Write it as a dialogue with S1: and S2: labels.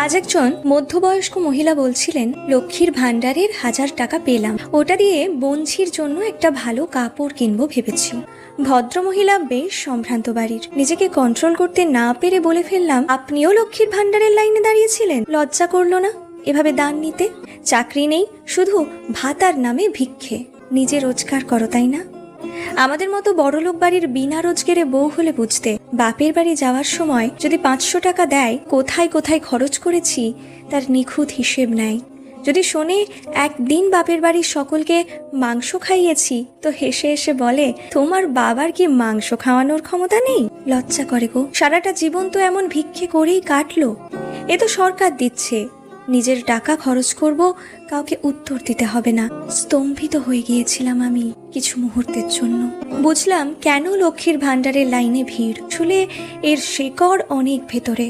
S1: আজ একজন মধ্যবয়স্ক মহিলা বলছিলেন, লক্ষ্মীর ভান্ডারের 1000 টাকা পেলাম, ওটা দিয়ে বঞ্চির জন্য একটা ভালো কাপড় কিনবো ভেবেছি। ভদ্রমহিলা বেশ সম্ভ্রান্ত বাড়ির, নিজেকে কন্ট্রোল করতে না পেরে বলে ফেললাম, আপনিও লক্ষ্মীর ভান্ডারের লাইনে দাঁড়িয়েছিলেন? লজ্জা করলো না এভাবে দান নিতে? চাকরি নেই, শুধু ভাতার নামে ভিক্ষে, নিজে রোজগার করো তাই না? আমাদের মতো বড়লোক বাড়ির বিনা রোজগারে বউ হলে বুঝতে, বাপের বাড়ি যাওয়ার সময় যদি 500 টাকা দেয়, কোথায় কোথায় খরচ করেছি তার নিখুঁত হিসেব নেয়। যদি শোনে একদিন বাপের বাড়ির সকলকে মাংস খাইয়েছি, তো হেসে হেসে বলে, তোমার বাবার কি মাংস খাওয়ানোর ক্ষমতা নেই? লজ্জা করে গো। সারাটা জীবন তো এমন ভিক্ষে করেই কাটলো। এ তো সরকার দিচ্ছে, নিজের টাকা খরচ করব, কাউকে উত্তর দিতে হবে না। স্তম্ভিত হয়ে গিয়েছিলাম আমি কিছু মুহূর্তের জন্য। বুঝলাম কেন লক্ষ্মীর ভান্ডারের লাইনে ভিড়। আসলে এর শেকড় অনেক ভেতরে।